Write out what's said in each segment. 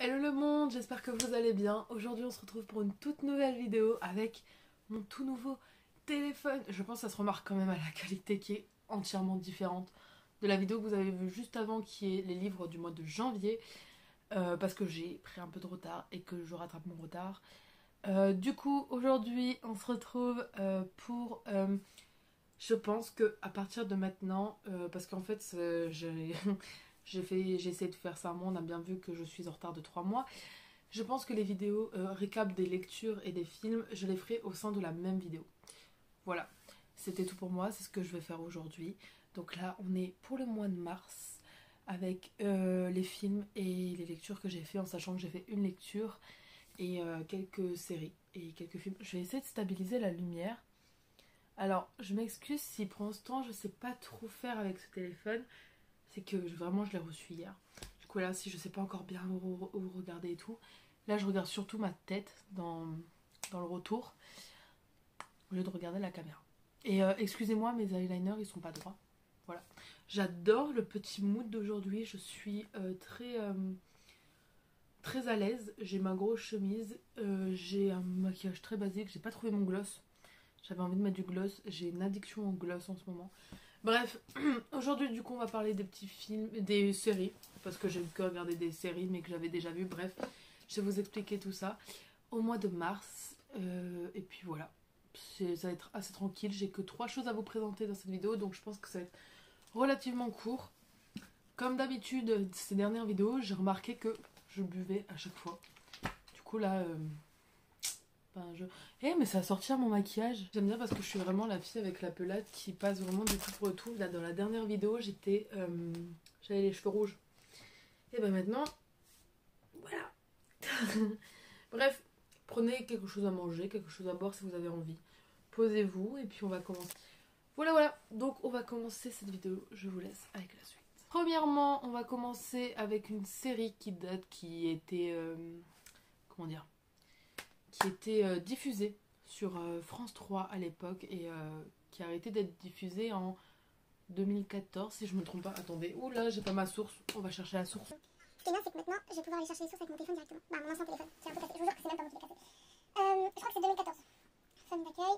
Hello le monde, j'espère que vous allez bien. Aujourd'hui on se retrouve pour une toute nouvelle vidéo avec mon tout nouveau téléphone. Je pense que ça se remarque quand même à la qualité qui est entièrement différente de la vidéo que vous avez vue juste avant, qui est les livres du mois de janvier, parce que j'ai pris un peu de retard et que je rattrape mon retard. Du coup aujourd'hui on se retrouve pour... je pense que à partir de maintenant, parce qu'en fait j'ai essayé de faire ça, moi on a bien vu que je suis en retard de 3 mois. Je pense que les vidéos récap des lectures et des films, je les ferai au sein de la même vidéo. Voilà, c'était tout pour moi, c'est ce que je vais faire aujourd'hui. Donc là on est pour le mois de mars avec les films et les lectures que j'ai fait, en sachant que j'ai fait une lecture et quelques séries et quelques films. Je vais essayer de stabiliser la lumière. Alors je m'excuse si pour l'instant je sais pas trop faire avec ce téléphone. C'est que vraiment je l'ai reçu hier. Du coup là, si je sais pas encore bien où regarder et tout, là je regarde surtout ma tête dans le retour au lieu de regarder la caméra. Et excusez-moi, mes eyeliners ils sont pas droits. Voilà. J'adore le petit mood d'aujourd'hui. Je suis très à l'aise. J'ai ma grosse chemise. J'ai un maquillage très basique. J'ai pas trouvé mon gloss. J'avais envie de mettre du gloss. J'ai une addiction au gloss en ce moment. Bref, aujourd'hui du coup on va parler des petits films, des séries, parce que j'ai que regardé des séries mais que j'avais déjà vues. Bref, je vais vous expliquer tout ça au mois de mars, et puis voilà, ça va être assez tranquille. J'ai que 3 choses à vous présenter dans cette vidéo, donc je pense que ça va être relativement court. Comme d'habitude, ces dernières vidéos, j'ai remarqué que je buvais à chaque fois. Du coup là... mais ça va sortir mon maquillage. J'aime bien parce que je suis vraiment la fille avec la pelade qui passe vraiment du tout pour le tout. Là dans la dernière vidéo j'avais les cheveux rouges. Et ben maintenant, voilà. Bref, prenez quelque chose à manger, quelque chose à boire si vous avez envie. Posez-vous et puis on va commencer. Voilà, donc on va commencer cette vidéo. Je vous laisse avec la suite. Premièrement, on va commencer avec une série qui était... comment dire, qui était diffusée sur France 3 à l'époque et qui a arrêté d'être diffusée en 2014 si je me trompe pas. Attendez, oula, j'ai pas ma source, on va chercher la source. Ce qui est bien, c'est que maintenant je vais pouvoir aller chercher les sources avec mon téléphone directement. Bah, mon ancien téléphone, c'est un peu cassé. Je vous jure que c'est même pas moi qui l'ai cassé. Je crois que c'est 2014. Famille d'accueil.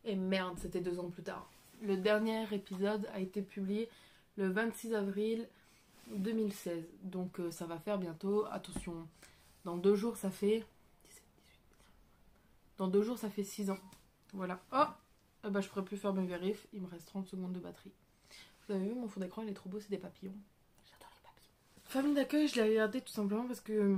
Et merde, c'était 2 ans plus tard. Le dernier épisode a été publié le 26 avril 2016. Donc ça va faire bientôt, attention, dans 2 jours ça fait... Dans 2 jours ça fait 6 ans. Voilà. Oh, bah, je pourrais plus faire mes vérifs, il me reste 30 secondes de batterie. Vous avez vu, mon fond d'écran il est trop beau, c'est des papillons. J'adore les papillons. Famille d'accueil, je l'ai regardé tout simplement parce que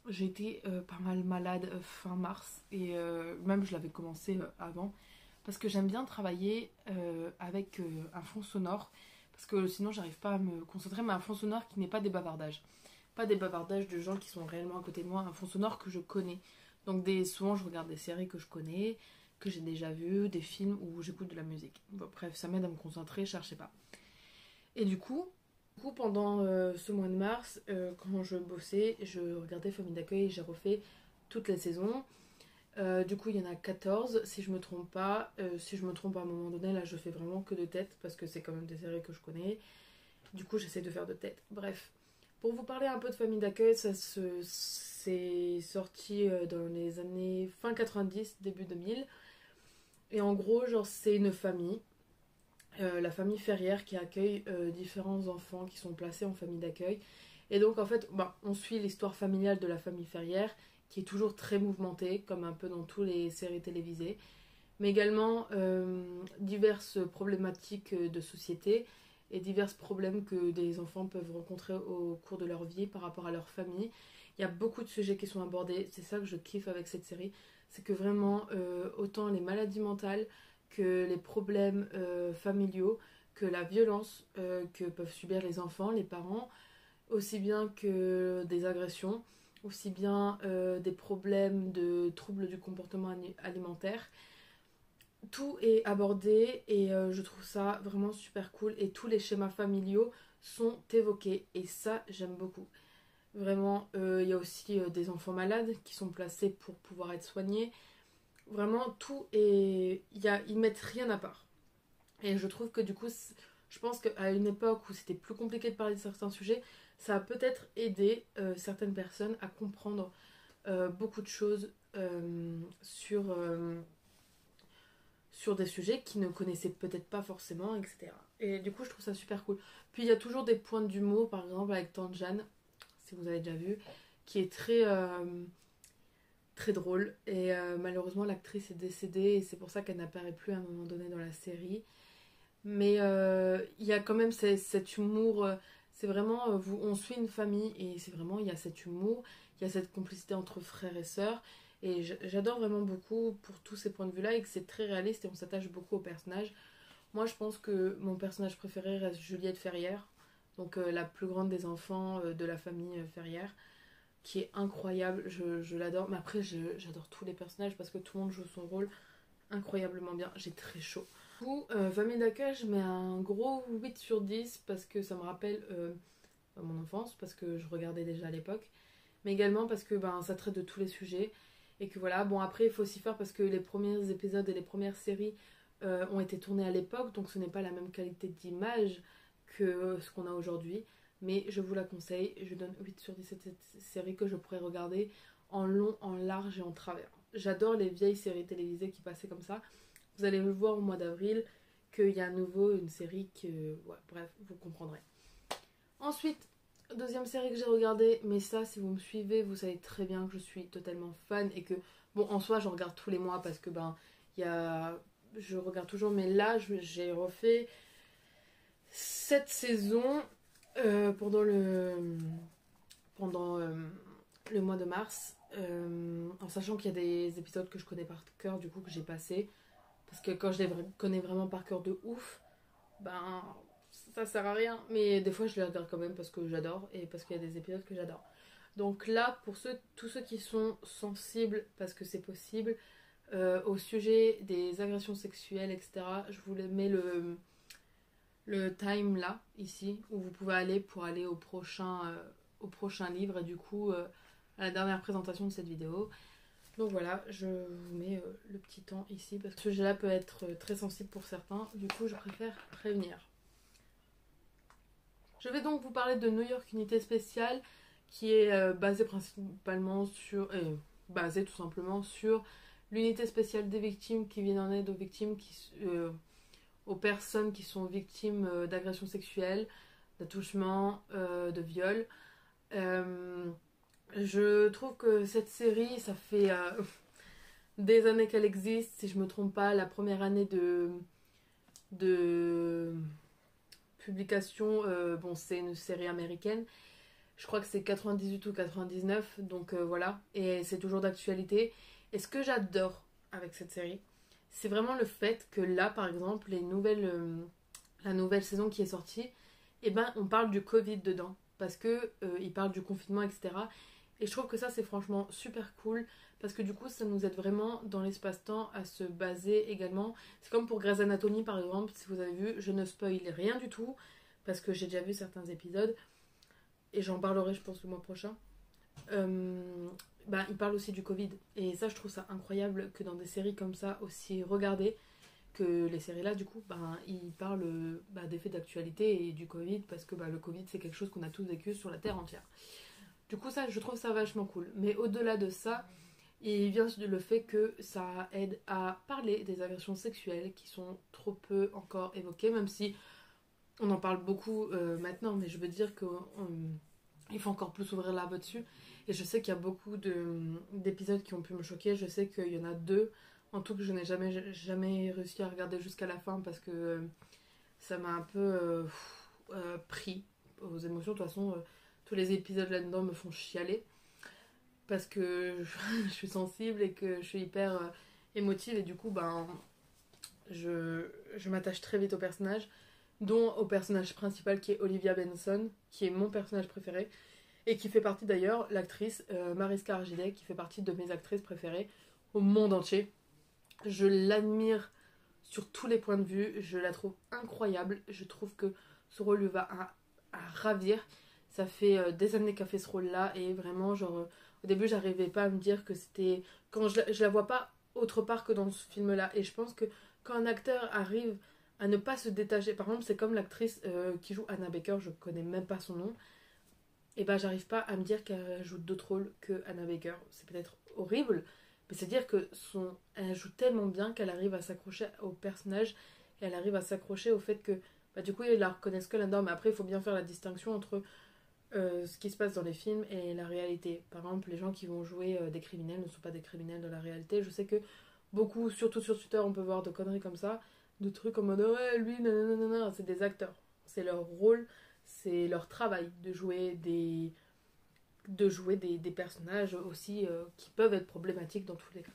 j'ai été pas mal malade fin mars. Et même je l'avais commencé avant. Parce que j'aime bien travailler avec un fond sonore. Parce que sinon j'arrive pas à me concentrer, mais un fond sonore qui n'est pas des bavardages. Pas des bavardages de gens qui sont réellement à côté de moi, un fond sonore que je connais. Donc souvent je regarde des séries que je connais, que j'ai déjà vues, des films où j'écoute de la musique. Bon, bref, ça m'aide à me concentrer, cherchez pas. Et du coup pendant ce mois de mars, quand je bossais, je regardais Famille d'accueil et j'ai refait toutes les saisons. Du coup il y en a 14 si je me trompe pas. Si je me trompe à un moment donné, là je fais vraiment que de tête parce que c'est quand même des séries que je connais. Du coup j'essaie de faire de tête. Bref, pour vous parler un peu de Famille d'accueil, c'est sorti dans les années fin 90, début 2000. Et en gros, genre c'est une famille, la famille Ferrière, qui accueille différents enfants qui sont placés en famille d'accueil. Et donc en fait, on suit l'histoire familiale de la famille Ferrière, qui est toujours très mouvementée, comme un peu dans toutes les séries télévisées, mais également diverses problématiques de société et divers problèmes que des enfants peuvent rencontrer au cours de leur vie par rapport à leur famille. Il y a beaucoup de sujets qui sont abordés, c'est ça que je kiffe avec cette série, c'est que vraiment, autant les maladies mentales que les problèmes familiaux, que la violence que peuvent subir les enfants, les parents, aussi bien que des agressions, aussi bien des problèmes de troubles du comportement alimentaire. Tout est abordé et je trouve ça vraiment super cool et tous les schémas familiaux sont évoqués et ça j'aime beaucoup. Vraiment, il y a aussi des enfants malades qui sont placés pour pouvoir être soignés. Vraiment, tout est... Ils mettent rien à part. Et je trouve que du coup, Je pense qu'à une époque où c'était plus compliqué de parler de certains sujets, ça a peut-être aidé certaines personnes à comprendre beaucoup de choses sur des sujets qu'ils ne connaissaient peut-être pas forcément, etc. Et du coup, je trouve ça super cool. Puis il y a toujours des points d'humour, par exemple avec Tante Jeanne, si vous avez déjà vu, qui est très drôle. Et malheureusement, l'actrice est décédée et c'est pour ça qu'elle n'apparaît plus à un moment donné dans la série. Mais il y a quand même cet humour. C'est vraiment, on suit une famille et c'est vraiment, il y a cet humour, il y a cette complicité entre frères et sœurs. Et j'adore vraiment beaucoup pour tous ces points de vue-là et que c'est très réaliste et on s'attache beaucoup aux personnages. Moi, je pense que mon personnage préféré reste Juliette Ferrière, donc la plus grande des enfants de la famille Ferrière, qui est incroyable. Je l'adore. Mais après, j'adore tous les personnages parce que tout le monde joue son rôle incroyablement bien. J'ai très chaud. Du coup, famille d'accueil, je mets un gros 8 sur 10 parce que ça me rappelle mon enfance, parce que je regardais déjà à l'époque, mais également parce que ça traite de tous les sujets. Et que voilà, bon après il faut aussi faire parce que les premiers épisodes et les premières séries ont été tournées à l'époque, donc ce n'est pas la même qualité d'image que ce qu'on a aujourd'hui. Mais je vous la conseille, je donne 8 sur 10 cette série que je pourrais regarder en long, en large et en travers. J'adore les vieilles séries télévisées qui passaient comme ça. Vous allez le voir au mois d'avril qu'il y a à nouveau une série que... Ouais, bref, vous comprendrez. Ensuite, deuxième série que j'ai regardée, mais ça, si vous me suivez, vous savez très bien que je suis totalement fan et que, bon, en soi, je regarde tous les mois parce que, je regarde toujours, mais là, j'ai refait 7 saisons pendant le mois de mars, en sachant qu'il y a des épisodes que je connais par cœur, du coup, que j'ai passé. Parce que quand je les connais vraiment par cœur de ouf, ça sert à rien. Mais des fois, je les regarde quand même parce que j'adore et parce qu'il y a des épisodes que j'adore. Donc là, pour tous ceux qui sont sensibles, parce que c'est possible, au sujet des agressions sexuelles, etc., je vous mets le time là, ici, où vous pouvez aller pour aller au prochain livre et du coup, à la dernière présentation de cette vidéo. Donc voilà, je vous mets le petit temps ici parce que ce sujet-là peut être très sensible pour certains. Du coup, je préfère prévenir. Je vais donc vous parler de New York Unité Spéciale qui est basée principalement basée tout simplement sur l'unité spéciale des victimes qui vient en aide aux victimes aux personnes qui sont victimes d'agressions sexuelles, d'attouchements, de viols. Je trouve que cette série, ça fait des années qu'elle existe. Si je me trompe pas, la première année de publication, c'est une série américaine. Je crois que c'est 98 ou 99, donc voilà. Et c'est toujours d'actualité. Et ce que j'adore avec cette série, c'est vraiment le fait que là, par exemple, la nouvelle saison qui est sortie, on parle du Covid dedans. Parce que il parle du confinement, etc. Et je trouve que ça, c'est franchement super cool. Parce que du coup, ça nous aide vraiment dans l'espace-temps à se baser également. C'est comme pour Grey's Anatomy, par exemple. Si vous avez vu, je ne spoil rien du tout. Parce que j'ai déjà vu certains épisodes. Et j'en parlerai, je pense, le mois prochain. Il parle aussi du Covid. Et ça, je trouve ça incroyable que dans des séries comme ça, aussi regardées, que les séries là, du coup, ils parlent des faits d'actualité et du Covid. Parce que le Covid, c'est quelque chose qu'on a tous vécu sur la Terre entière. Du coup, ça, je trouve ça vachement cool. Mais au-delà de ça, il vient le fait que ça aide à parler des agressions sexuelles qui sont trop peu encore évoquées, même si on en parle beaucoup maintenant, mais je veux dire qu'il faut encore plus ouvrir la voie dessus. Et je sais qu'il y a beaucoup d'épisodes qui ont pu me choquer. Je sais qu'il y en a 2 en tout que je n'ai jamais réussi à regarder jusqu'à la fin parce que ça m'a un peu pris aux émotions. De toute façon, tous les épisodes là-dedans me font chialer parce que je suis sensible et que je suis hyper émotive et du coup, je m'attache très vite au personnage, dont au personnage principal qui est Olivia Benson, qui est mon personnage préféré et qui fait partie d'ailleurs, l'actrice Mariska Hargitay, qui fait partie de mes actrices préférées au monde entier. Je l'admire sur tous les points de vue, je la trouve incroyable, je trouve que ce rôle lui va à ravir. Ça fait des années qu'elle fait ce rôle-là et vraiment, au début, j'arrivais pas à me dire que c'était... Quand je la vois pas autre part que dans ce film-là. Et je pense que quand un acteur arrive à ne pas se détacher. Par exemple, c'est comme l'actrice qui joue Anna Baker, je connais même pas son nom. Et ben, j'arrive pas à me dire qu'elle joue d'autres rôles que Anna Baker. C'est peut-être horrible, mais c'est dire que elle joue tellement bien qu'elle arrive à s'accrocher au personnage et elle arrive à s'accrocher au fait que, bah, du coup, ils la reconnaissent que là-dedans. Mais après, il faut bien faire la distinction entre ce qui se passe dans les films et la réalité. Par exemple, les gens qui vont jouer des criminels ne sont pas des criminels dans la réalité. Je sais que beaucoup, surtout sur Twitter, on peut voir de conneries comme ça, de trucs en mode ouais, lui, nanana, c'est des acteurs. C'est leur rôle, c'est leur travail de jouer des personnages aussi qui peuvent être problématiques dans tous les cas.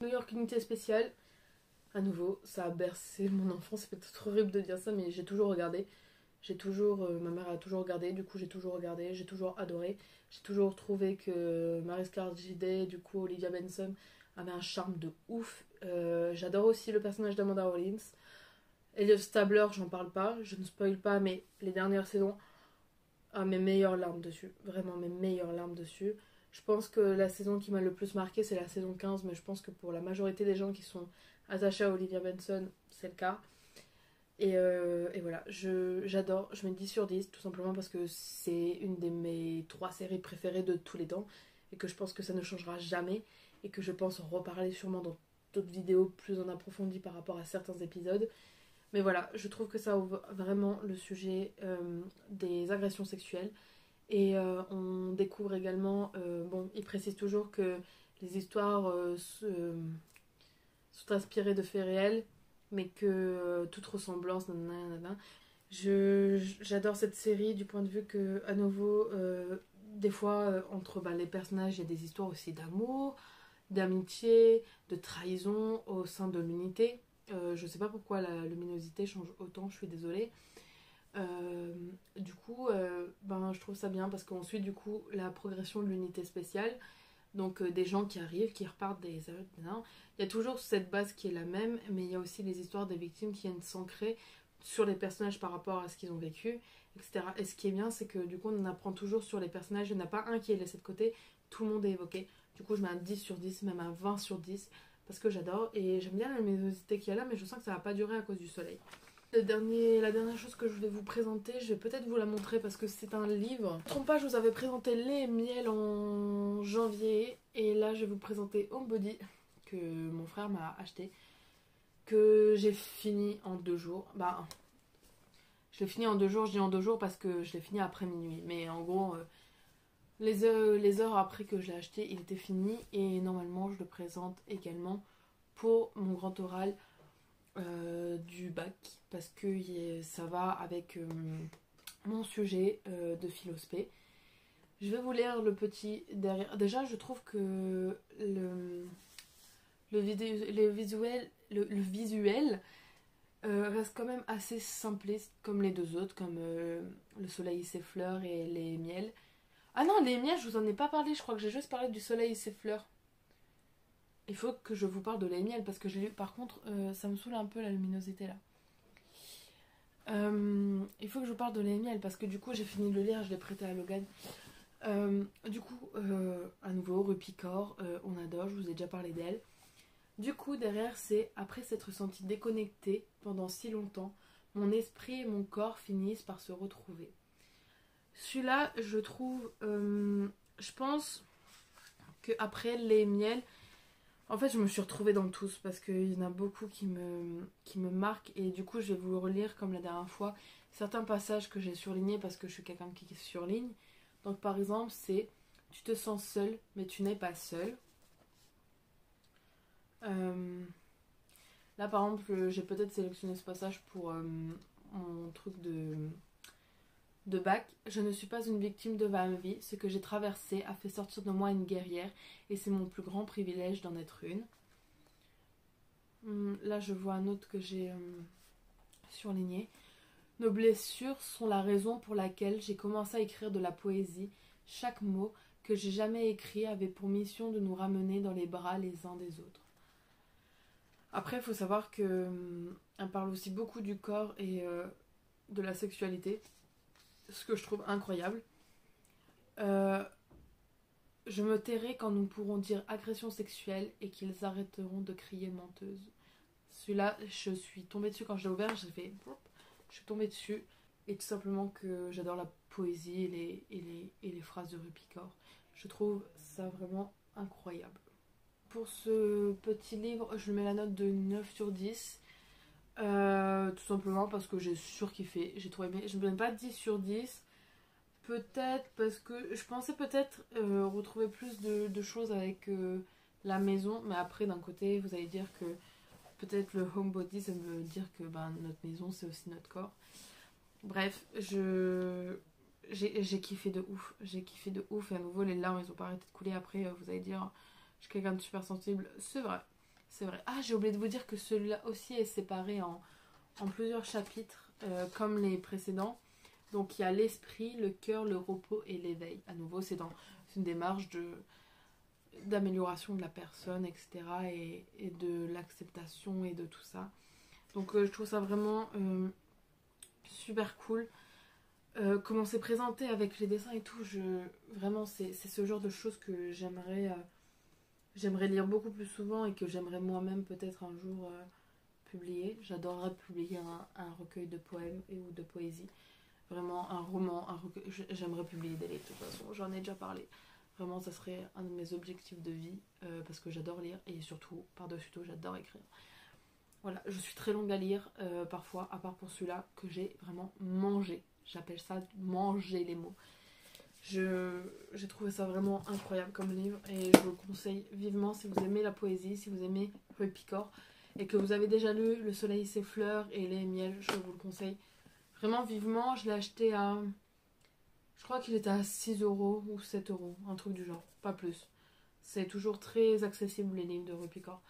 New York Unité Spéciale, à nouveau, ça a bercé mon enfance. C'est peut-être horrible de dire ça, mais j'ai toujours regardé. Ma mère a toujours regardé, du coup j'ai toujours regardé, j'ai toujours adoré. J'ai toujours trouvé que Mariska Hargitay, du coup Olivia Benson, avait un charme de ouf. J'adore aussi le personnage d'Amanda Rollins. Elliot Stabler, j'en parle pas, je ne spoil pas, mais les dernières saisons, mes meilleures larmes dessus. Vraiment mes meilleures larmes dessus. Je pense que la saison qui m'a le plus marqué, c'est la saison 15, mais je pense que pour la majorité des gens qui sont attachés à Olivia Benson, c'est le cas. Et voilà, j'adore, je mets 10 sur 10 tout simplement parce que c'est une de mes 3 séries préférées de tous les temps et que je pense que ça ne changera jamais et que je pense en reparler sûrement dans d'autres vidéos plus en approfondi par rapport à certains épisodes. Mais voilà, je trouve que ça ouvre vraiment le sujet des agressions sexuelles et on découvre également, bon, il précise toujours que les histoires sont inspirées de faits réels mais que toute ressemblance, nanana. J'adore cette série du point de vue que, à nouveau, des fois, entre les personnages, il y a des histoires aussi d'amour, d'amitié, de trahison au sein de l'unité. Je sais pas pourquoi la luminosité change autant, je suis désolée. Du coup, je trouve ça bien parce qu'on suit du coup la progression de l'unité spéciale. Donc des gens qui arrivent, qui repartent des... Il y a toujours cette base qui est la même, mais il y a aussi les histoires des victimes qui viennent s'ancrer sur les personnages par rapport à ce qu'ils ont vécu, etc. Et ce qui est bien, c'est que du coup on en apprend toujours sur les personnages, il n'y en a pas un qui est laissé de côté, tout le monde est évoqué. Du coup je mets un 10 sur 10, même un 20 sur 10, parce que j'adore, et j'aime bien la luminosité qu'il y a là, mais je sens que ça va pas durer à cause du soleil. La dernière chose que je vais vous présenter, je vais peut-être vous la montrer parce que c'est un livre. Trompe pas, je vous avais présenté Les Miels en janvier et là je vais vous présenter Homebody que mon frère m'a acheté, que j'ai fini en 2 jours. Je l'ai fini en 2 jours, je dis en 2 jours parce que je l'ai fini après minuit, mais en gros les heures après que je l'ai acheté, il était fini et normalement je le présente également pour mon grand oral du bac parce que ça va avec mon sujet de philospé. Je vais vous lire le petit derrière. Déjà, je trouve que le visuel reste quand même assez simpliste comme les 2 autres, comme le soleil et ses fleurs et les miels. Ah non, les miels, je vous en ai pas parlé, je crois que j'ai juste parlé du soleil et ses fleurs. Il faut que je vous parle de les miels parce que j'ai lu. Par contre, ça me saoule un peu la luminosité là. Il faut que je vous parle de les miels parce que du coup, j'ai fini de le lire, je l'ai prêté à Logan. Du coup, à nouveau, Rupicor, on adore, je vous ai déjà parlé d'elle. Du coup, derrière, c'est après s'être senti déconnecté pendant si longtemps, mon esprit et mon corps finissent par se retrouver. Celui-là, je trouve, je pense qu'après les miels, en fait, je me suis retrouvée dans tous parce qu'il y en a beaucoup qui me marquent et du coup, je vais vous relire comme la dernière fois certains passages que j'ai surlignés parce que je suis quelqu'un qui surligne. Donc, par exemple, c'est « Tu te sens seul, mais tu n'es pas seul ». Là, par exemple, j'ai peut-être sélectionné ce passage pour mon truc de bac. Je ne suis pas une victime de ma vie. Ce que j'ai traversé a fait sortir de moi une guerrière et c'est mon plus grand privilège d'en être une. Là, je vois un autre que j'ai surligné. Nos blessures sont la raison pour laquelle j'ai commencé à écrire de la poésie. Chaque mot que j'ai jamais écrit avait pour mission de nous ramener dans les bras les uns des autres. Après, il faut savoir qu'elle parle aussi beaucoup du corps et de la sexualité. Ce que je trouve incroyable. Je me tairai quand nous pourrons dire agression sexuelle et qu'ils arrêteront de crier menteuse. celui-là, je suis tombée dessus quand je l'ai ouvert, j'ai fait... Je suis tombée dessus. Et tout simplement que j'adore la poésie et les phrases de Rue Picard. Je trouve ça vraiment incroyable. Pour ce petit livre, je lui mets la note de 9 sur 10. Tout simplement parce que j'ai surkiffé. J'ai trop aimé. Je ne donne pas 10 sur 10. Peut-être parce que je pensais peut-être retrouver plus de choses avec la maison. Mais après, d'un côté, vous allez dire que peut-être le homebody, ça veut dire que notre maison, c'est aussi notre corps. Bref, j'ai kiffé de ouf. J'ai kiffé de ouf. Et à nouveau, les larmes, elles ont pas arrêté de couler. Après, vous allez dire, je suis quelqu'un de super sensible. C'est vrai. C'est vrai. Ah, j'ai oublié de vous dire que celui-là aussi est séparé en plusieurs chapitres, comme les précédents. Donc, il y a l'esprit, le cœur, le repos et l'éveil. À nouveau, c'est une démarche d'amélioration de la personne, etc. Et de l'acceptation et de tout ça. Donc, je trouve ça vraiment super cool. Comment c'est présenté avec les dessins et tout, vraiment, c'est ce genre de choses que j'aimerais lire beaucoup plus souvent et que j'aimerais moi-même peut-être un jour publier. J'adorerais publier un recueil de poèmes ou de poésie. Vraiment, un roman, un recueil. J'aimerais publier des livres de toute façon, j'en ai déjà parlé. Vraiment, ça serait un de mes objectifs de vie parce que j'adore lire et surtout, par-dessus tout, j'adore écrire. Voilà, je suis très longue à lire parfois, à part pour celui-là que j'ai vraiment mangé. J'appelle ça manger les mots. J'ai trouvé ça vraiment incroyable comme livre et je vous le conseille vivement si vous aimez la poésie, si vous aimez Rue Picard et que vous avez déjà lu Le soleil s'effleure et Les miels, je vous le conseille vraiment vivement. Je l'ai acheté à... Je crois qu'il était à 6 euros ou 7 euros, un truc du genre, pas plus. C'est toujours très accessible les livres de Rue Picard.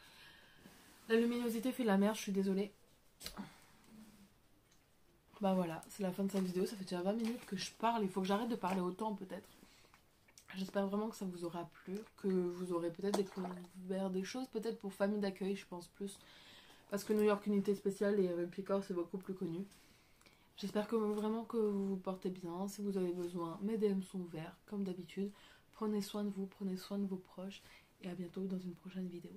La luminosité fait la merde, je suis désolée. Bah voilà, c'est la fin de cette vidéo, ça fait déjà 20 minutes que je parle, il faut que j'arrête de parler autant peut-être. J'espère vraiment que ça vous aura plu, que vous aurez peut-être découvert des choses, peut-être pour famille d'accueil, je pense plus. Parce que New York Unité Spéciale et Rue Picard, c'est beaucoup plus connu. J'espère vraiment que vous vous portez bien, si vous avez besoin, mes DM sont ouverts, comme d'habitude. Prenez soin de vous, prenez soin de vos proches, et à bientôt dans une prochaine vidéo.